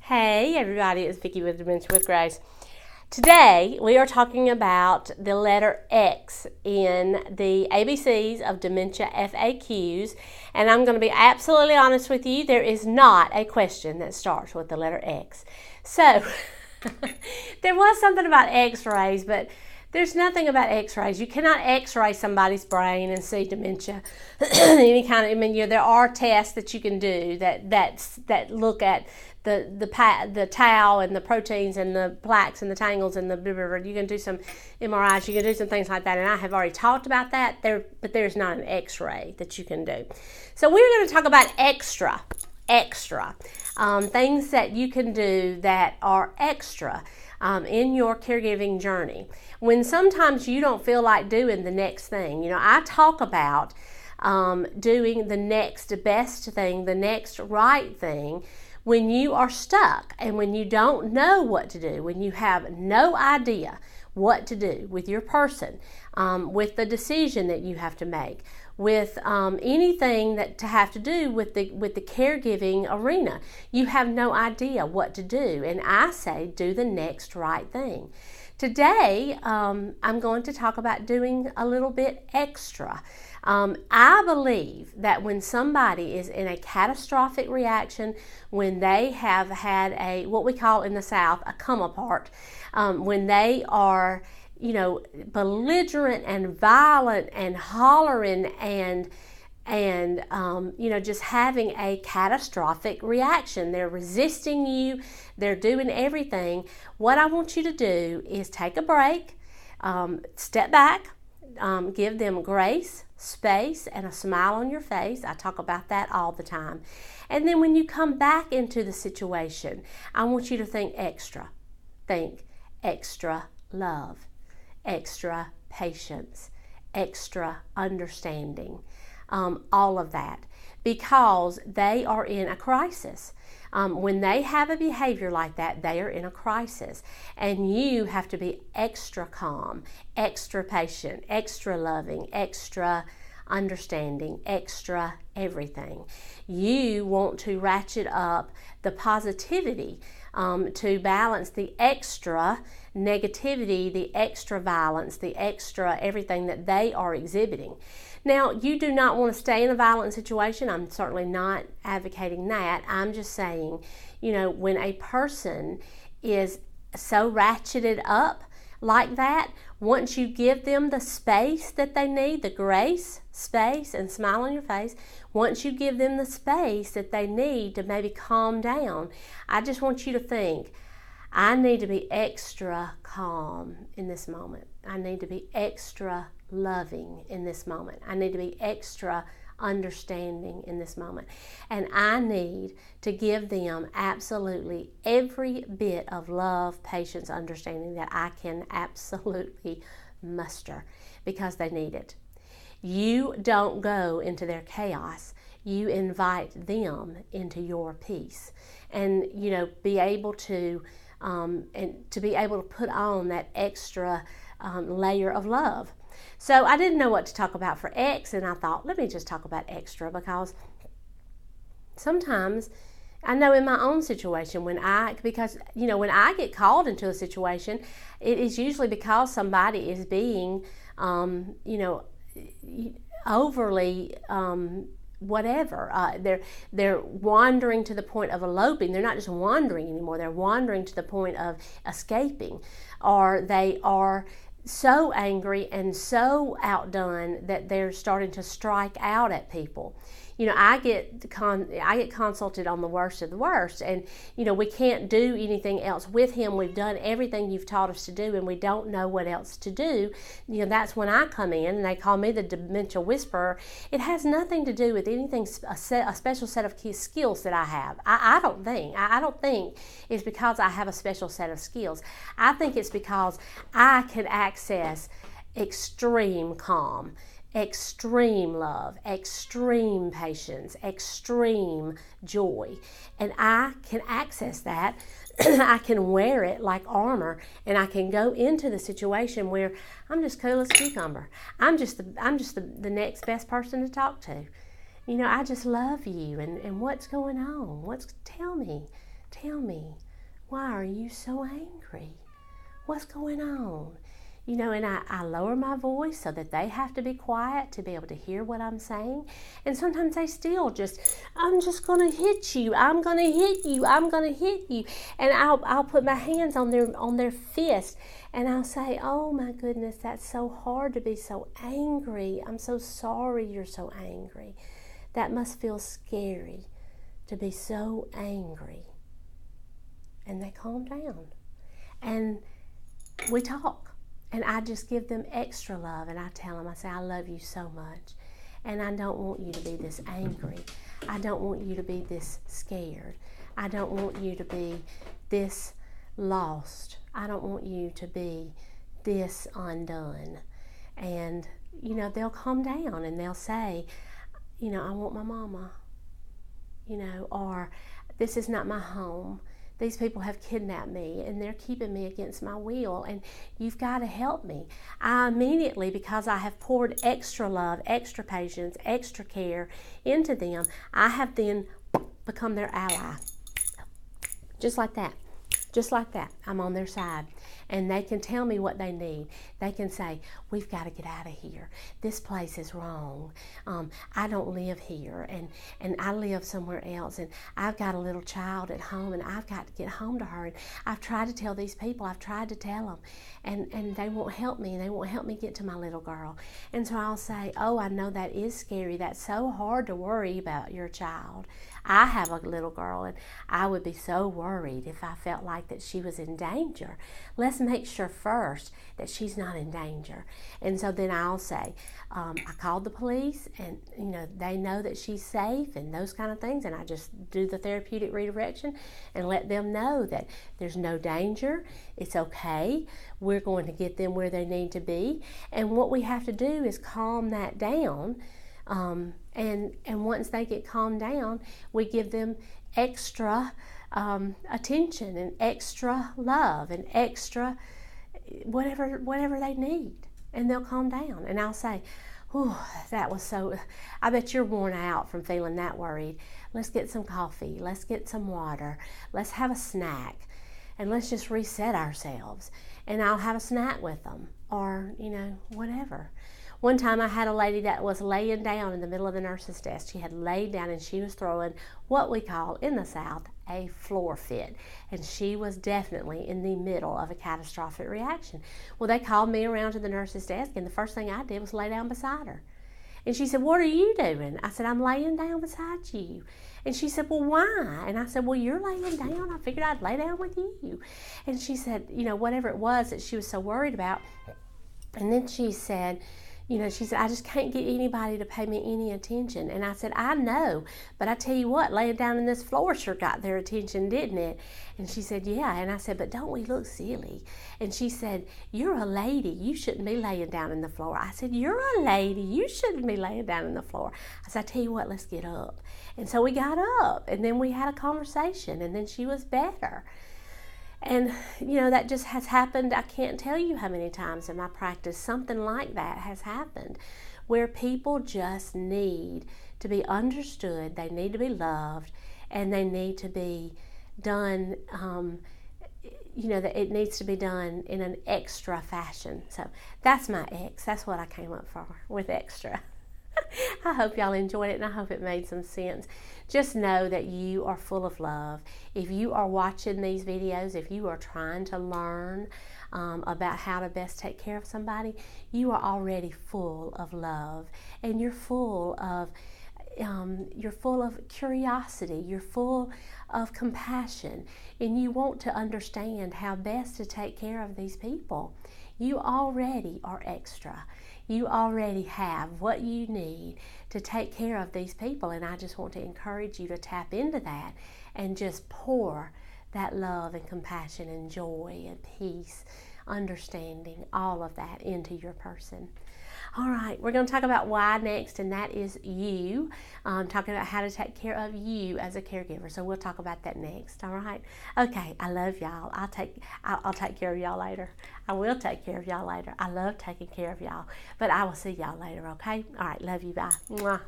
Hey everybody, it's Vicky with Dementia with Grace. Today we are talking about the letter X in the ABCs of Dementia FAQs, and I'm going to be absolutely honest with you, there is not a question that starts with the letter X. So, there was something about x-rays, but there's nothing about x-rays. You cannot x-ray somebody's brain and see dementia. Any kind of, there are tests that you can do that look at the tau and the proteins and the plaques and the tangles and you can do some MRIs, you can do some things like that, and I have already talked about that there, but there's not an x-ray that you can do. So we're going to talk about extra things that you can do that are extra in your caregiving journey. When sometimes you don't feel like doing the next thing. I talk about doing the next best thing, the next right thing, when you are stuck and when you don't know what to do, when you have no idea what to do with your person, with the decision that you have to make, with anything that to have to do with the caregiving arena. You have no idea what to do, and I say do the next right thing. Today, I'm going to talk about doing a little bit extra. I believe that when somebody is in a catastrophic reaction, when they have had what we call in the South a come apart, when they are belligerent and violent and hollering and just having a catastrophic reaction. They're resisting you. They're doing everything. What I want you to do is take a break, step back, give them grace, space, and a smile on your face. I talk about that all the time. And then when you come back into the situation, I want you to think extra. Think extra love, extra patience, extra understanding, all of that, because they are in a crisis. When they have a behavior like that, they are in a crisis, and you have to be extra calm, extra patient, extra loving, extra understanding, extra everything. You want to ratchet up the positivity to balance the extra negativity, the extra violence, the extra everything that they are exhibiting. Now, you do not want to stay in a violent situation. I'm certainly not advocating that. I'm just saying, when a person is so ratcheted up like that, once you give them the space that they need, the grace, space, and smile on your face, once you give them the space that they need to maybe calm down, I just want you to think, I need to be extra calm in this moment. I need to be extra loving in this moment. I need to be extra understanding in this moment. And I need to give them absolutely every bit of love, patience, understanding that I can absolutely muster, because they need it. You don't go into their chaos. You invite them into your peace. And, be able to put on that extra layer of love. So I didn't know what to talk about for X, and I thought, let me just talk about extra, because sometimes I know in my own situation when I get called into a situation, it is usually because somebody is being, overly whatever. They're wandering to the point of eloping. They're not just wandering anymore. They're wandering to the point of escaping, or they are so angry and so outdone that they're starting to strike out at people. I get consulted on the worst of the worst, and we can't do anything else with him. We've done everything you've taught us to do, and we don't know what else to do. That's when I come in, and they call me the dementia whisperer. It has nothing to do with anything, a special set of skills that I have. I don't think it's because I have a special set of skills. I think it's because I can access extreme calm, extreme love, extreme patience, extreme joy. And I can access that. I can wear it like armor, and I can go into the situation where I'm just cool as a cucumber. I'm just the next best person to talk to. I just love you, and what's going on? Tell me. tell me, why are you so angry? What's going on? You know, and I lower my voice so that they have to be quiet to be able to hear what I'm saying. And sometimes they still just, I'm just going to hit you. I'm going to hit you. I'm going to hit you. And I'll put my hands on their fist, and I'll say, oh my goodness, that's so hard to be so angry. I'm so sorry you're so angry. That must feel scary to be so angry. And they calm down. And we talk. And I just give them extra love, and I tell them, I say, I love you so much, and I don't want you to be this angry. I don't want you to be this scared. I don't want you to be this lost. I don't want you to be this undone. And, you know, they'll calm down and they'll say, you know, I want my mama, you know, or this is not my home. These people have kidnapped me and they're keeping me against my will, and you've got to help me. I immediately, because I have poured extra love, extra patience, extra care into them, I have then become their ally. Just like that. Just like that. I'm on their side. And they can tell me what they need. They can say, we've got to get out of here. This place is wrong. I don't live here, and I live somewhere else, and I've got a little child at home, and I've got to get home to her. And I've tried to tell these people, I've tried to tell them, and they won't help me, and they won't help me get to my little girl. And so I'll say, oh, I know that is scary. That's so hard to worry about your child. I have a little girl, and I would be so worried if I felt like that she was in danger. Let's make sure first that she's not in danger. And so then I'll say, I called the police, and you know, they know that she's safe and those kind of things, and I just do the therapeutic redirection and let them know that there's no danger. It's okay. We're going to get them where they need to be. And what we have to do is calm that down. And once they get calmed down, we give them extra attention and extra love and extra whatever they need, and they'll calm down. And I'll say, "Oh, that was so. I bet you're worn out from feeling that worried. Let's get some coffee. Let's get some water. Let's have a snack, and let's just reset ourselves." And I'll have a snack with them, or you know, whatever. One time I had a lady that was laying down in the middle of the nurse's desk. She had laid down and she was throwing what we call in the South a floor fit. And she was definitely in the middle of a catastrophic reaction. Well, they called me around to the nurse's desk, and the first thing I did was lay down beside her. And she said, "What are you doing?" I said, "I'm laying down beside you." And she said, "Well, why?" And I said, "Well, you're laying down. I figured I'd lay down with you." And she said, you know, whatever it was that she was so worried about. And then she said, I just can't get anybody to pay me any attention. And I said, "I know, but I tell you what, laying down on this floor sure got their attention, didn't it?" And she said, "Yeah." And I said, "But don't we look silly?" And she said, "You're a lady. You shouldn't be laying down on the floor." I said, "You're a lady. You shouldn't be laying down on the floor." I said, "I tell you what, let's get up." And so we got up, and then we had a conversation, and then she was better. And, you know, that just has happened. I can't tell you how many times in my practice something like that has happened, where people just need to be understood, they need to be loved, and they need to be done, that it needs to be done in an extra fashion. So that's my X. That's what I came up for, with extra. I hope y'all enjoyed it, and I hope it made some sense. Just know that you are full of love. If you are watching these videos, if you are trying to learn about how to best take care of somebody, you are already full of love, and you're full of curiosity, you're full of compassion, and you want to understand how best to take care of these people. You already are extra. You already have what you need to take care of these people, and I just want to encourage you to tap into that and just pour that love and compassion and joy and peace, understanding, all of that into your person. All right, we're going to talk about why next, and that is you. Talking about how to take care of you as a caregiver. So we'll talk about that next. All right. Okay. I love y'all. I'll take care of y'all later. I will take care of y'all later. I love taking care of y'all. But I will see y'all later. Okay. All right. Love you. Bye. Mwah.